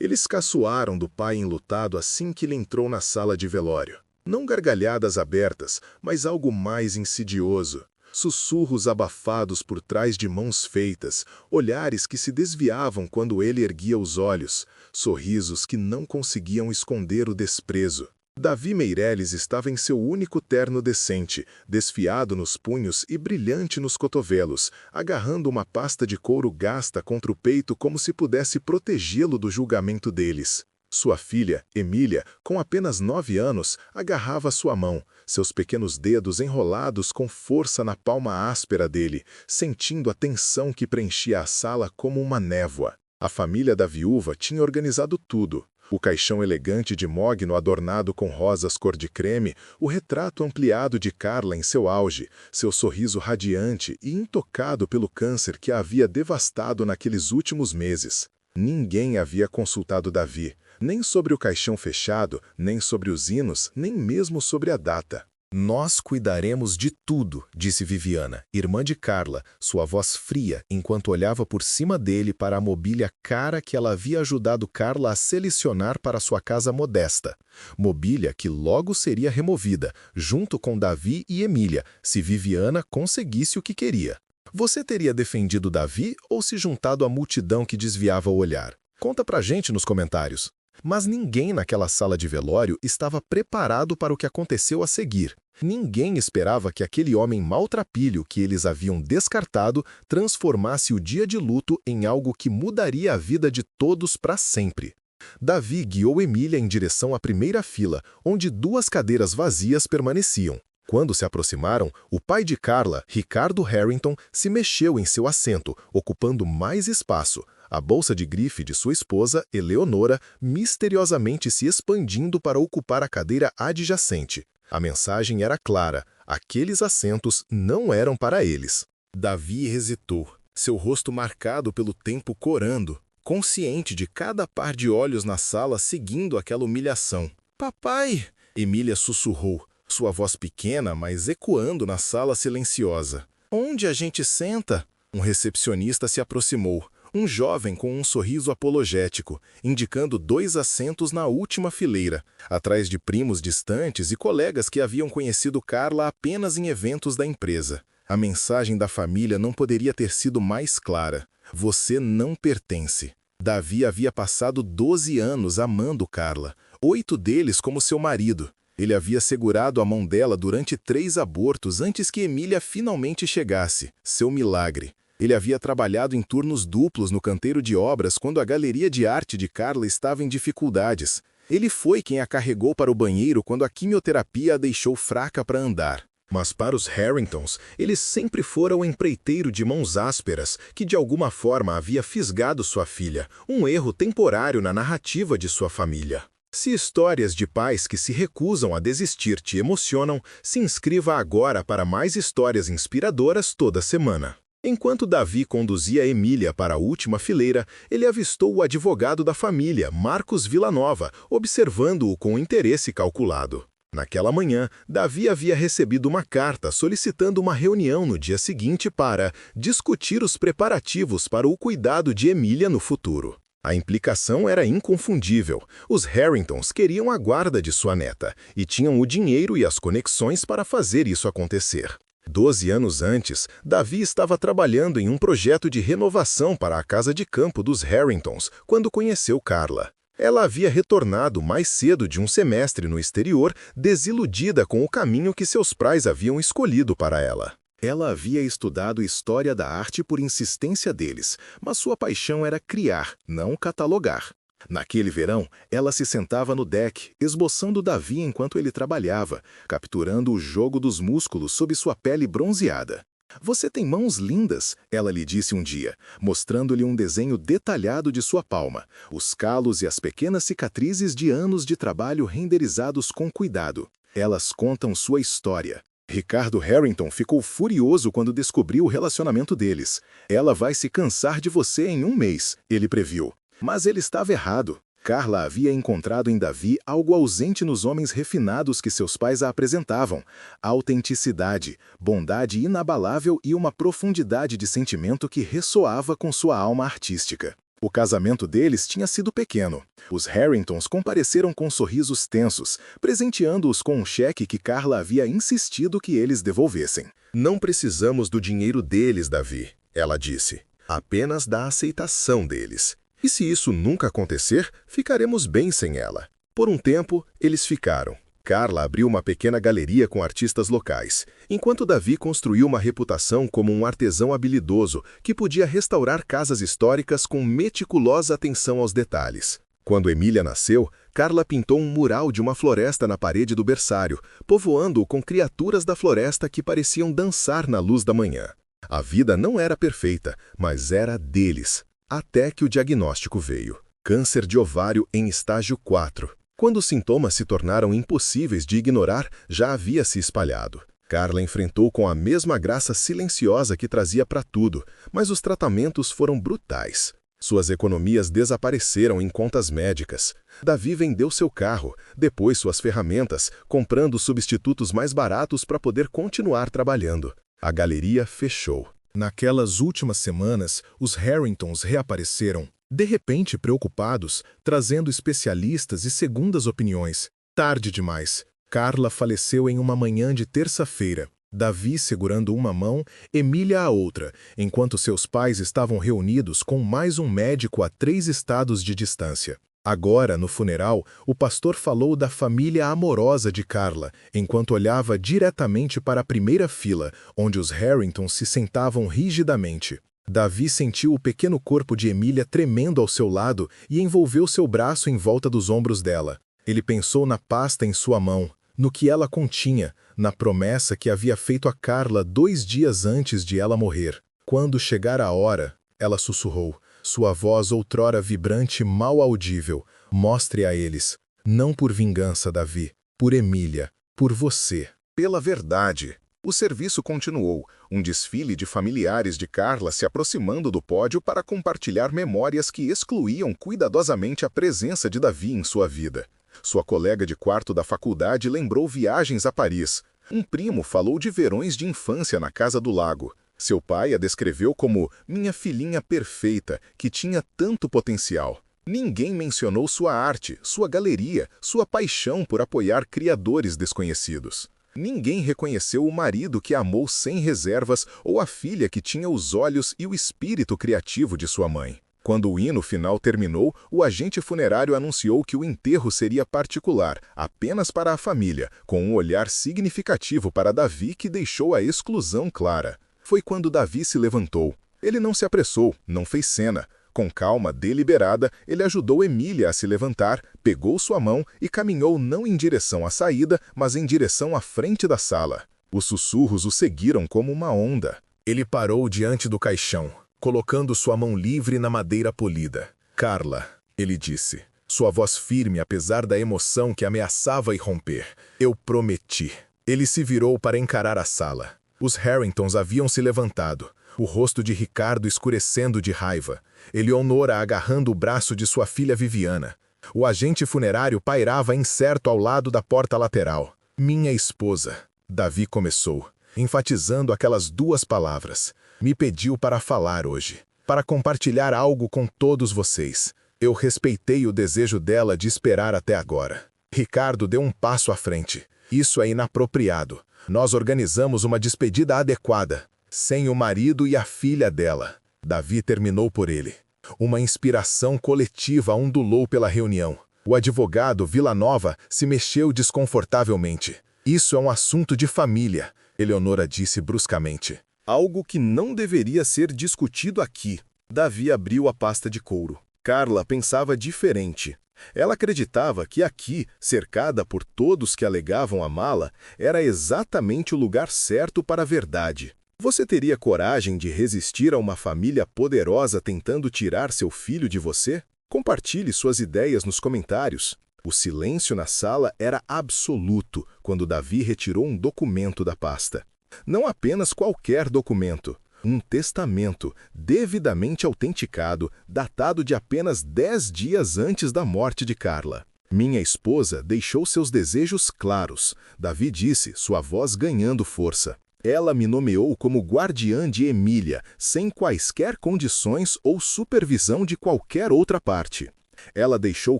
Eles caçoaram do pai enlutado assim que ele entrou na sala de velório. Não gargalhadas abertas, mas algo mais insidioso. Sussurros abafados por trás de mãos feitas, olhares que se desviavam quando ele erguia os olhos, sorrisos que não conseguiam esconder o desprezo. Davi Meireles estava em seu único terno decente, desfiado nos punhos e brilhante nos cotovelos, agarrando uma pasta de couro gasta contra o peito como se pudesse protegê-lo do julgamento deles. Sua filha, Emília, com apenas 9 anos, agarrava sua mão, seus pequenos dedos enrolados com força na palma áspera dele, sentindo a tensão que preenchia a sala como uma névoa. A família da viúva tinha organizado tudo. O caixão elegante de mogno adornado com rosas cor de creme, o retrato ampliado de Carla em seu auge, seu sorriso radiante e intocado pelo câncer que a havia devastado naqueles últimos meses. Ninguém havia consultado Davi, nem sobre o caixão fechado, nem sobre os hinos, nem mesmo sobre a data. Nós cuidaremos de tudo, disse Viviana, irmã de Carla, sua voz fria, enquanto olhava por cima dele para a mobília cara que ela havia ajudado Carla a selecionar para sua casa modesta. Mobília que logo seria removida, junto com Davi e Emília, se Viviana conseguisse o que queria. Você teria defendido Davi ou se juntado à multidão que desviava o olhar? Conta pra gente nos comentários. Mas ninguém naquela sala de velório estava preparado para o que aconteceu a seguir. Ninguém esperava que aquele homem maltrapilho que eles haviam descartado transformasse o dia de luto em algo que mudaria a vida de todos para sempre. Davi guiou Emília em direção à primeira fila, onde 2 cadeiras vazias permaneciam. Quando se aproximaram, o pai de Carla, Ricardo Harrington, se mexeu em seu assento, ocupando mais espaço. A bolsa de grife de sua esposa, Eleonora, misteriosamente se expandindo para ocupar a cadeira adjacente. A mensagem era clara, aqueles assentos não eram para eles. Davi hesitou, seu rosto marcado pelo tempo corando, consciente de cada par de olhos na sala seguindo aquela humilhação. "Papai!" Emília sussurrou, sua voz pequena, mas ecoando na sala silenciosa. "Onde a gente senta?" Um recepcionista se aproximou. Um jovem com um sorriso apologético, indicando 2 assentos na última fileira, atrás de primos distantes e colegas que haviam conhecido Carla apenas em eventos da empresa. A mensagem da família não poderia ter sido mais clara. Você não pertence. Davi havia passado 12 anos amando Carla, 8 deles como seu marido. Ele havia segurado a mão dela durante 3 abortos antes que Emília finalmente chegasse, seu milagre. Ele havia trabalhado em turnos duplos no canteiro de obras quando a galeria de arte de Carla estava em dificuldades. Ele foi quem a carregou para o banheiro quando a quimioterapia a deixou fraca para andar. Mas para os Harringtons, ele sempre fora o empreiteiro de mãos ásperas que de alguma forma havia fisgado sua filha, um erro temporário na narrativa de sua família. Se histórias de pais que se recusam a desistir te emocionam, se inscreva agora para mais histórias inspiradoras toda semana. Enquanto Davi conduzia Emília para a última fileira, ele avistou o advogado da família, Marcos Villanova, observando-o com interesse calculado. Naquela manhã, Davi havia recebido uma carta solicitando uma reunião no dia seguinte para discutir os preparativos para o cuidado de Emília no futuro. A implicação era inconfundível. Os Harringtons queriam a guarda de sua neta e tinham o dinheiro e as conexões para fazer isso acontecer. 12 anos antes, Davi estava trabalhando em um projeto de renovação para a casa de campo dos Harringtons, quando conheceu Carla. Ela havia retornado mais cedo de um semestre no exterior, desiludida com o caminho que seus pais haviam escolhido para ela. Ela havia estudado história da arte por insistência deles, mas sua paixão era criar, não catalogar. Naquele verão, ela se sentava no deck, esboçando Davi enquanto ele trabalhava, capturando o jogo dos músculos sob sua pele bronzeada. "Você tem mãos lindas", ela lhe disse um dia, mostrando-lhe um desenho detalhado de sua palma, os calos e as pequenas cicatrizes de anos de trabalho renderizados com cuidado. Elas contam sua história. Ricardo Harrington ficou furioso quando descobriu o relacionamento deles. "Ela vai se cansar de você em 1 mês", ele previu. Mas ele estava errado. Carla havia encontrado em Davi algo ausente nos homens refinados que seus pais a apresentavam: autenticidade, bondade inabalável e uma profundidade de sentimento que ressoava com sua alma artística. O casamento deles tinha sido pequeno. Os Harringtons compareceram com sorrisos tensos, presenteando-os com um cheque que Carla havia insistido que eles devolvessem. Não precisamos do dinheiro deles, Davi, ela disse. Apenas da aceitação deles. E se isso nunca acontecer, ficaremos bem sem ela. Por um tempo, eles ficaram. Carla abriu uma pequena galeria com artistas locais, enquanto Davi construiu uma reputação como um artesão habilidoso que podia restaurar casas históricas com meticulosa atenção aos detalhes. Quando Emília nasceu, Carla pintou um mural de uma floresta na parede do berçário, povoando-o com criaturas da floresta que pareciam dançar na luz da manhã. A vida não era perfeita, mas era deles, até que o diagnóstico veio. Câncer de ovário em estágio 4. Quando os sintomas se tornaram impossíveis de ignorar, já havia se espalhado. Carla enfrentou com a mesma graça silenciosa que trazia para tudo, mas os tratamentos foram brutais. Suas economias desapareceram em contas médicas. Davi vendeu seu carro, depois suas ferramentas, comprando substitutos mais baratos para poder continuar trabalhando. A galeria fechou. Naquelas últimas semanas, os Harringtons reapareceram, de repente preocupados, trazendo especialistas e segundas opiniões. Tarde demais. Carla faleceu em uma manhã de terça-feira. Davi segurando uma mão, Emília a outra, enquanto seus pais estavam reunidos com mais um médico a 3 estados de distância. Agora, no funeral, o pastor falou da família amorosa de Carla, enquanto olhava diretamente para a primeira fila, onde os Harringtons se sentavam rigidamente. Davi sentiu o pequeno corpo de Emília tremendo ao seu lado e envolveu seu braço em volta dos ombros dela. Ele pensou na pasta em sua mão, no que ela continha, na promessa que havia feito a Carla 2 dias antes de ela morrer. Quando chegar a hora, ela sussurrou, sua voz outrora vibrante mal audível, mostre a eles, não por vingança, Davi, por Emília, por você. Pela verdade. O serviço continuou, um desfile de familiares de Carla se aproximando do pódio para compartilhar memórias que excluíam cuidadosamente a presença de Davi em sua vida. Sua colega de quarto da faculdade lembrou viagens a Paris. Um primo falou de verões de infância na Casa do Lago. Seu pai a descreveu como minha filhinha perfeita, que tinha tanto potencial. Ninguém mencionou sua arte, sua galeria, sua paixão por apoiar criadores desconhecidos. Ninguém reconheceu o marido que amou sem reservas ou a filha que tinha os olhos e o espírito criativo de sua mãe. Quando o hino final terminou, o agente funerário anunciou que o enterro seria particular, apenas para a família, com um olhar significativo para Davi que deixou a exclusão clara. Foi quando Davi se levantou. Ele não se apressou, não fez cena. Com calma deliberada, ele ajudou Emília a se levantar, pegou sua mão e caminhou não em direção à saída, mas em direção à frente da sala. Os sussurros o seguiram como uma onda. Ele parou diante do caixão, colocando sua mão livre na madeira polida. Carla, ele disse, sua voz firme apesar da emoção que ameaçava irromper. Eu prometi. Ele se virou para encarar a sala. Os Harringtons haviam se levantado, o rosto de Ricardo escurecendo de raiva. Eleonora agarrando o braço de sua filha Viviana. O agente funerário pairava incerto ao lado da porta lateral. Minha esposa, Davi começou, enfatizando aquelas 2 palavras. Me pediu para falar hoje, para compartilhar algo com todos vocês. Eu respeitei o desejo dela de esperar até agora. Ricardo deu um passo à frente. Isso é inapropriado. Nós organizamos uma despedida adequada, sem o marido e a filha dela. Davi terminou por ele. Uma inspiração coletiva ondulou pela reunião. O advogado Villanova se mexeu desconfortavelmente. Isso é um assunto de família, Eleonora disse bruscamente. Algo que não deveria ser discutido aqui. Davi abriu a pasta de couro. Carla pensava diferente. Ela acreditava que aqui, cercada por todos que alegavam amá-la, era exatamente o lugar certo para a verdade. Você teria coragem de resistir a uma família poderosa tentando tirar seu filho de você? Compartilhe suas ideias nos comentários. O silêncio na sala era absoluto quando Davi retirou um documento da pasta. Não apenas qualquer documento. Um testamento, devidamente autenticado, datado de apenas 10 dias antes da morte de Carla. Minha esposa deixou seus desejos claros, Davi disse, sua voz ganhando força. Ela me nomeou como guardiã de Emília, sem quaisquer condições ou supervisão de qualquer outra parte. Ela deixou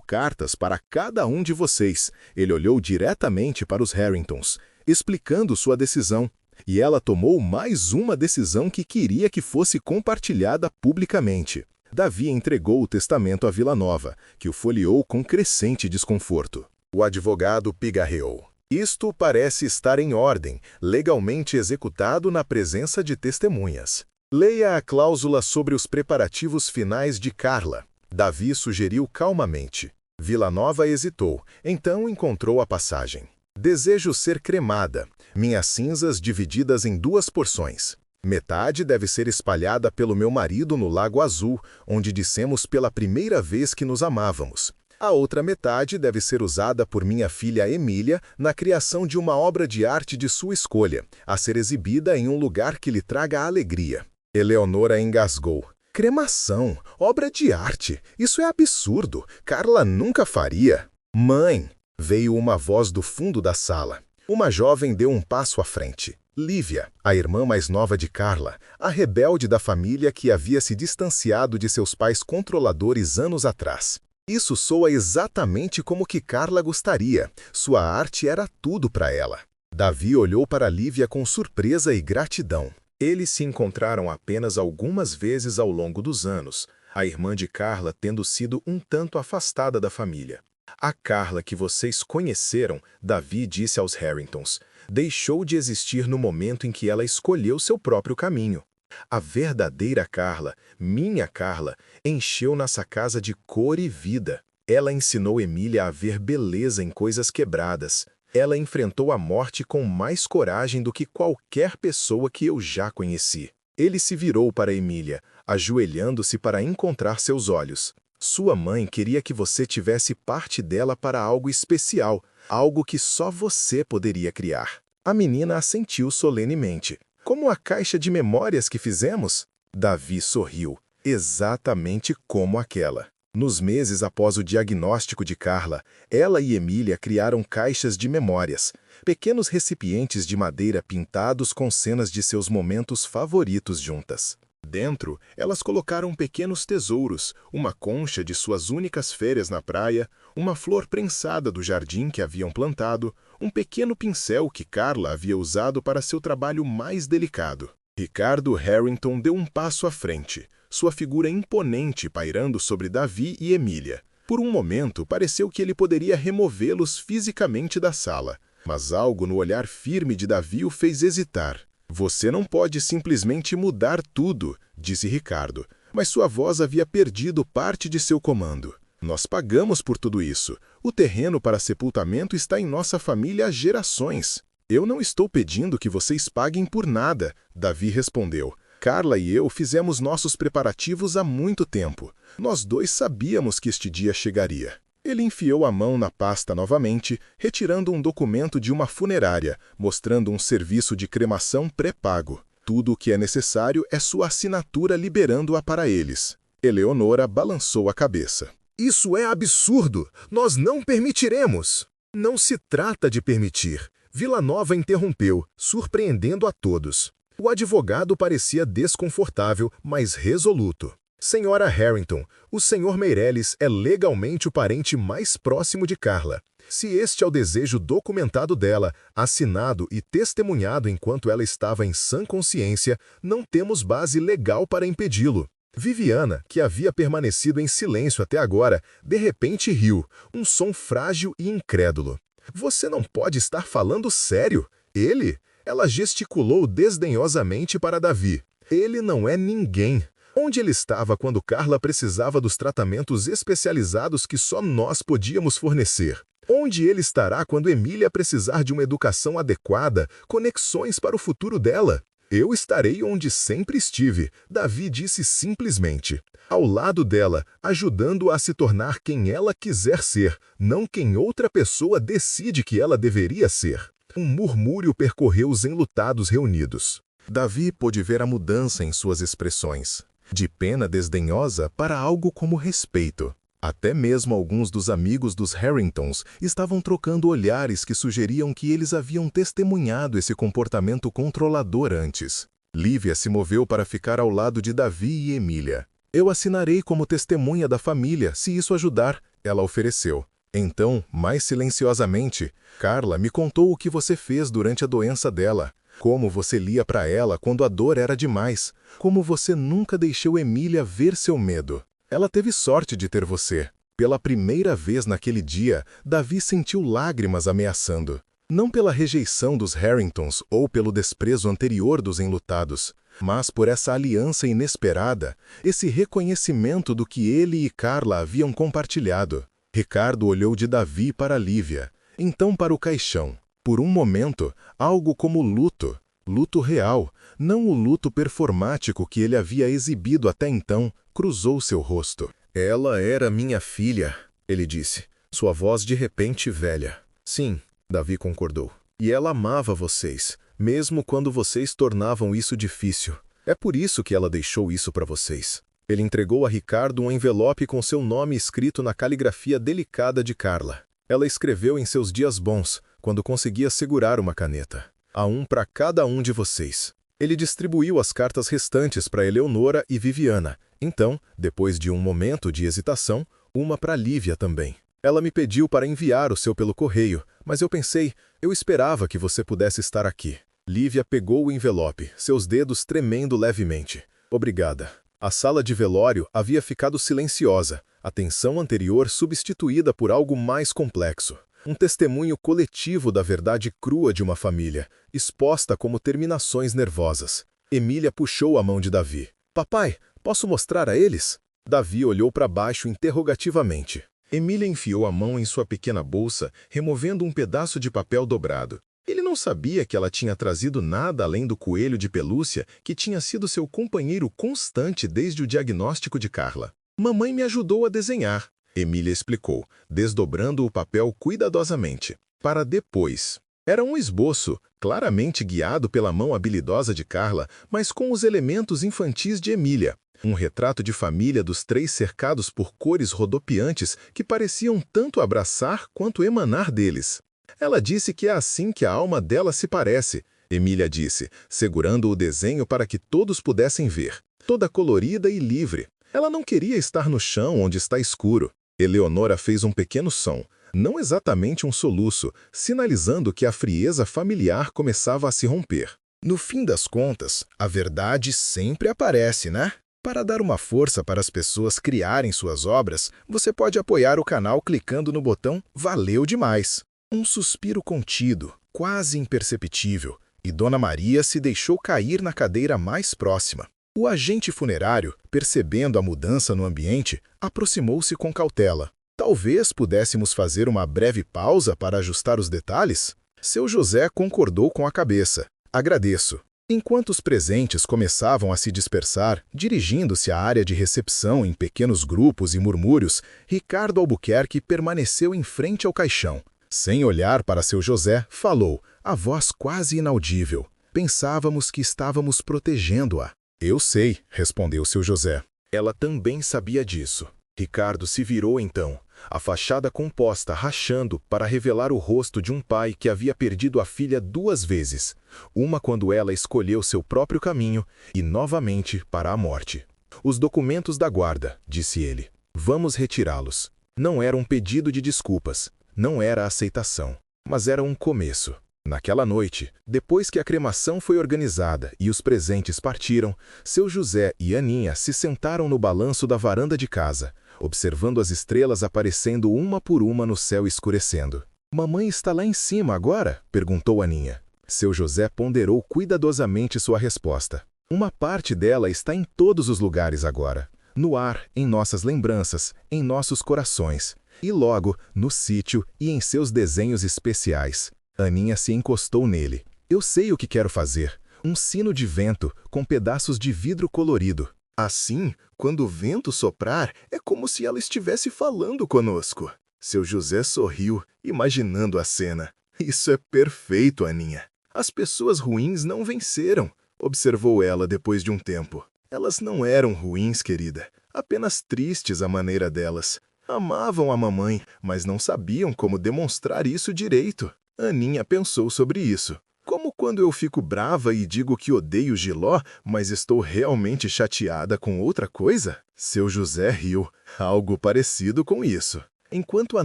cartas para cada um de vocês. Ele olhou diretamente para os Harringtons, explicando sua decisão. E ela tomou mais uma decisão que queria que fosse compartilhada publicamente. Davi entregou o testamento a Villanova, que o folheou com crescente desconforto. O advogado pigarreou. Isto parece estar em ordem, legalmente executado na presença de testemunhas. Leia a cláusula sobre os preparativos finais de Carla. Davi sugeriu calmamente. Villanova hesitou, então encontrou a passagem. Desejo ser cremada, minhas cinzas divididas em 2 porções. Metade deve ser espalhada pelo meu marido no Lago Azul, onde dissemos pela primeira vez que nos amávamos. A outra metade deve ser usada por minha filha Emília na criação de uma obra de arte de sua escolha, a ser exibida em um lugar que lhe traga alegria. Eleonora engasgou. Cremação, obra de arte, isso é absurdo, Carla nunca faria. Mãe, veio uma voz do fundo da sala. Uma jovem deu um passo à frente. Lívia, a irmã mais nova de Carla, a rebelde da família que havia se distanciado de seus pais controladores anos atrás. Isso soa exatamente como que Carla gostaria. Sua arte era tudo para ela. Davi olhou para Lívia com surpresa e gratidão. Eles se encontraram apenas algumas vezes ao longo dos anos, a irmã de Carla tendo sido um tanto afastada da família. A Carla que vocês conheceram, Davi disse aos Harringtons, deixou de existir no momento em que ela escolheu seu próprio caminho. A verdadeira Carla, minha Carla, encheu nossa casa de cor e vida. Ela ensinou Emília a ver beleza em coisas quebradas. Ela enfrentou a morte com mais coragem do que qualquer pessoa que eu já conheci. Ele se virou para Emília, ajoelhando-se para encontrar seus olhos. Sua mãe queria que você tivesse parte dela para algo especial, algo que só você poderia criar. A menina assentiu solenemente. Como a caixa de memórias que fizemos? Davi sorriu. Exatamente como aquela. Nos meses após o diagnóstico de Carla, ela e Emília criaram caixas de memórias, pequenos recipientes de madeira pintados com cenas de seus momentos favoritos juntas. Dentro, elas colocaram pequenos tesouros, uma concha de suas únicas férias na praia, uma flor prensada do jardim que haviam plantado, um pequeno pincel que Carla havia usado para seu trabalho mais delicado. Ricardo Harrington deu um passo à frente, sua figura imponente pairando sobre Davi e Emília. Por um momento, pareceu que ele poderia removê-los fisicamente da sala, mas algo no olhar firme de Davi o fez hesitar. Você não pode simplesmente mudar tudo, disse Ricardo, mas sua voz havia perdido parte de seu comando. Nós pagamos por tudo isso. O terreno para sepultamento está em nossa família há gerações. Eu não estou pedindo que vocês paguem por nada, Davi respondeu. Carla e eu fizemos nossos preparativos há muito tempo. Nós dois sabíamos que este dia chegaria. Ele enfiou a mão na pasta novamente, retirando um documento de uma funerária, mostrando um serviço de cremação pré-pago. Tudo o que é necessário é sua assinatura liberando-a para eles. Eleonora balançou a cabeça. Isso é absurdo! Nós não permitiremos! Não se trata de permitir. Villanova interrompeu, surpreendendo a todos. O advogado parecia desconfortável, mas resoluto. Senhora Harrington, o Sr. Meirelles é legalmente o parente mais próximo de Carla. Se este é o desejo documentado dela, assinado e testemunhado enquanto ela estava em sã consciência, não temos base legal para impedi-lo. Viviana, que havia permanecido em silêncio até agora, de repente riu, um som frágil e incrédulo. Você não pode estar falando sério? Ele? Ela gesticulou desdenhosamente para Davi. Ele não é ninguém. Onde ele estava quando Carla precisava dos tratamentos especializados que só nós podíamos fornecer? Onde ele estará quando Emília precisar de uma educação adequada, conexões para o futuro dela? Eu estarei onde sempre estive, Davi disse simplesmente. Ao lado dela, ajudando-a a se tornar quem ela quiser ser, não quem outra pessoa decide que ela deveria ser. Um murmúrio percorreu os enlutados reunidos. Davi pôde ver a mudança em suas expressões, de pena desdenhosa para algo como respeito. Até mesmo alguns dos amigos dos Harringtons estavam trocando olhares que sugeriam que eles haviam testemunhado esse comportamento controlador antes. Lívia se moveu para ficar ao lado de Davi e Emília. Eu assinarei como testemunha da família, se isso ajudar, ela ofereceu. Então, mais silenciosamente, Carla me contou o que você fez durante a doença dela. Como você lia para ela quando a dor era demais. Como você nunca deixou Emília ver seu medo. Ela teve sorte de ter você. Pela primeira vez naquele dia, Davi sentiu lágrimas ameaçando. Não pela rejeição dos Harringtons ou pelo desprezo anterior dos enlutados, mas por essa aliança inesperada, esse reconhecimento do que ele e Carla haviam compartilhado. Ricardo olhou de Davi para Lívia, então para o caixão. Por um momento, algo como luto. Luto real, não o luto performático que ele havia exibido até então, cruzou seu rosto. Ela era minha filha, ele disse, sua voz de repente velha. Sim, Davi concordou. E ela amava vocês, mesmo quando vocês tornavam isso difícil. É por isso que ela deixou isso para vocês. Ele entregou a Ricardo um envelope com seu nome escrito na caligrafia delicada de Carla. Ela escreveu em seus dias bons, quando conseguia segurar uma caneta. Há um para cada um de vocês. Ele distribuiu as cartas restantes para Eleonora e Viviana. Então, depois de um momento de hesitação, uma para Lívia também. Ela me pediu para enviar o seu pelo correio, mas eu pensei, eu esperava que você pudesse estar aqui. Lívia pegou o envelope, seus dedos tremendo levemente. Obrigada. A sala de velório havia ficado silenciosa, a tensão anterior substituída por algo mais complexo. Um testemunho coletivo da verdade crua de uma família, exposta como terminações nervosas. Emília puxou a mão de Davi. Papai, posso mostrar a eles? Davi olhou para baixo interrogativamente. Emília enfiou a mão em sua pequena bolsa, removendo um pedaço de papel dobrado. Ele não sabia que ela tinha trazido nada além do coelho de pelúcia que tinha sido seu companheiro constante desde o diagnóstico de Carla. Mamãe me ajudou a desenhar, Emília explicou, desdobrando o papel cuidadosamente. Para depois. Era um esboço, claramente guiado pela mão habilidosa de Carla, mas com os elementos infantis de Emília. Um retrato de família dos três cercados por cores rodopiantes que pareciam tanto abraçar quanto emanar deles. Ela disse que é assim que a alma dela se parece, Emília disse, segurando o desenho para que todos pudessem ver. Toda colorida e livre. Ela não queria estar no chão onde está escuro. Eleonora fez um pequeno som, não exatamente um soluço, sinalizando que a frieza familiar começava a se romper. No fim das contas, a verdade sempre aparece, né? Para dar uma força para as pessoas criarem suas obras, você pode apoiar o canal clicando no botão Valeu demais. Um suspiro contido, quase imperceptível, e Dona Maria se deixou cair na cadeira mais próxima. O agente funerário, percebendo a mudança no ambiente, aproximou-se com cautela. Talvez pudéssemos fazer uma breve pausa para ajustar os detalhes? Seu José concordou com a cabeça. Agradeço. Enquanto os presentes começavam a se dispersar, dirigindo-se à área de recepção em pequenos grupos e murmúrios, Ricardo Albuquerque permaneceu em frente ao caixão. Sem olhar para seu José, falou, a voz quase inaudível. Pensávamos que estávamos protegendo-a. Eu sei, respondeu seu José. Ela também sabia disso. Ricardo se virou então, a fachada composta rachando para revelar o rosto de um pai que havia perdido a filha 2 vezes. Uma quando ela escolheu seu próprio caminho e novamente para a morte. Os documentos da guarda, disse ele. Vamos retirá-los. Não era um pedido de desculpas. Não era aceitação, mas era um começo. Naquela noite, depois que a cremação foi organizada e os presentes partiram, seu José e Aninha se sentaram no balanço da varanda de casa, observando as estrelas aparecendo uma por uma no céu escurecendo. Mamãe está lá em cima agora? Perguntou Aninha. Seu José ponderou cuidadosamente sua resposta. Uma parte dela está em todos os lugares agora. No ar, em nossas lembranças, em nossos corações. E logo, no sítio e em seus desenhos especiais. Aninha se encostou nele. Eu sei o que quero fazer. Um sino de vento com pedaços de vidro colorido. Assim, quando o vento soprar, é como se ela estivesse falando conosco. Seu José sorriu, imaginando a cena. Isso é perfeito, Aninha. As pessoas ruins não venceram, observou ela depois de um tempo. Elas não eram ruins, querida. Apenas tristes à maneira delas. Amavam a mamãe, mas não sabiam como demonstrar isso direito. Aninha pensou sobre isso. Como quando eu fico brava e digo que odeio Giló, mas estou realmente chateada com outra coisa? Seu José riu. Algo parecido com isso. Enquanto a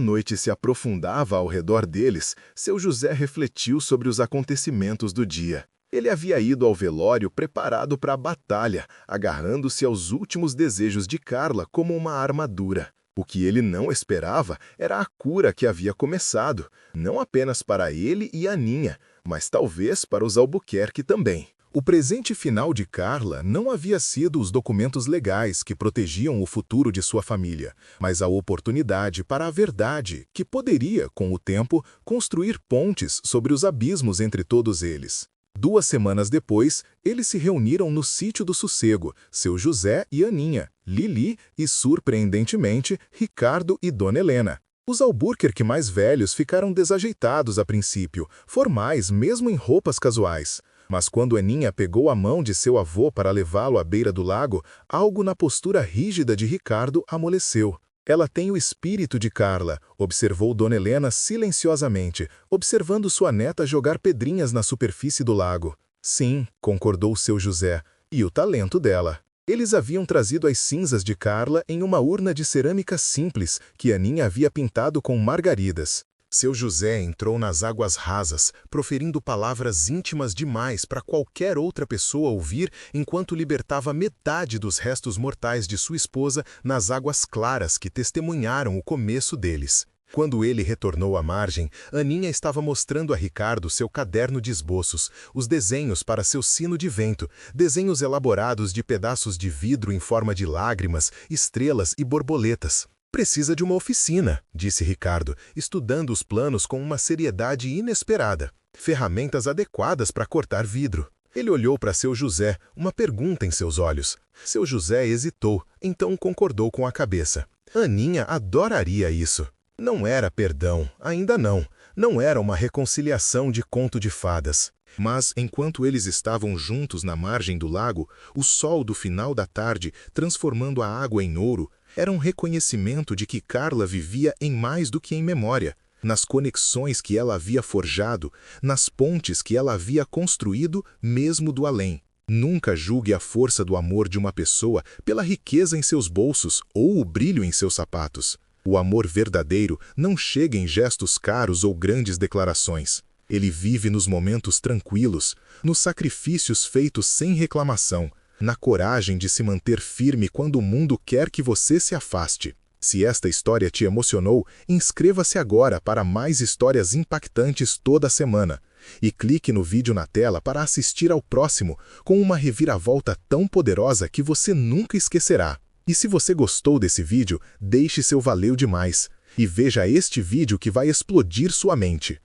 noite se aprofundava ao redor deles, seu José refletiu sobre os acontecimentos do dia. Ele havia ido ao velório preparado para a batalha, agarrando-se aos últimos desejos de Carla como uma armadura. O que ele não esperava era a cura que havia começado, não apenas para ele e Aninha, mas talvez para os Albuquerque também. O presente final de Carla não havia sido os documentos legais que protegiam o futuro de sua família, mas a oportunidade para a verdade, que poderia, com o tempo, construir pontes sobre os abismos entre todos eles. 2 semanas depois, eles se reuniram no Sítio do Sossego, seu José e Aninha, Lili e, surpreendentemente, Ricardo e Dona Helena. Os Albuquerque mais velhos ficaram desajeitados a princípio, formais mesmo em roupas casuais. Mas quando Aninha pegou a mão de seu avô para levá-lo à beira do lago, algo na postura rígida de Ricardo amoleceu. Ela tem o espírito de Carla, observou Dona Helena silenciosamente, observando sua neta jogar pedrinhas na superfície do lago. Sim, concordou seu José, e o talento dela. Eles haviam trazido as cinzas de Carla em uma urna de cerâmica simples que Aninha havia pintado com margaridas. Seu José entrou nas águas rasas, proferindo palavras íntimas demais para qualquer outra pessoa ouvir enquanto libertava metade dos restos mortais de sua esposa nas águas claras que testemunharam o começo deles. Quando ele retornou à margem, Aninha estava mostrando a Ricardo seu caderno de esboços, os desenhos para seu sino de vento, desenhos elaborados de pedaços de vidro em forma de lágrimas, estrelas e borboletas. Precisa de uma oficina, disse Ricardo, estudando os planos com uma seriedade inesperada. Ferramentas adequadas para cortar vidro. Ele olhou para seu José, uma pergunta em seus olhos. Seu José hesitou, então concordou com a cabeça. Aninha adoraria isso. Não era perdão, ainda não. Não era uma reconciliação de conto de fadas. Mas, enquanto eles estavam juntos na margem do lago, o sol do final da tarde, transformando a água em ouro, era um reconhecimento de que Carla vivia em mais do que em memória, nas conexões que ela havia forjado, nas pontes que ela havia construído mesmo do além. Nunca julgue a força do amor de uma pessoa pela riqueza em seus bolsos ou o brilho em seus sapatos. O amor verdadeiro não chega em gestos caros ou grandes declarações. Ele vive nos momentos tranquilos, nos sacrifícios feitos sem reclamação, na coragem de se manter firme quando o mundo quer que você se afaste. Se esta história te emocionou, inscreva-se agora para mais histórias impactantes toda semana. E clique no vídeo na tela para assistir ao próximo, com uma reviravolta tão poderosa que você nunca esquecerá. E se você gostou desse vídeo, deixe seu valeu demais. E veja este vídeo que vai explodir sua mente.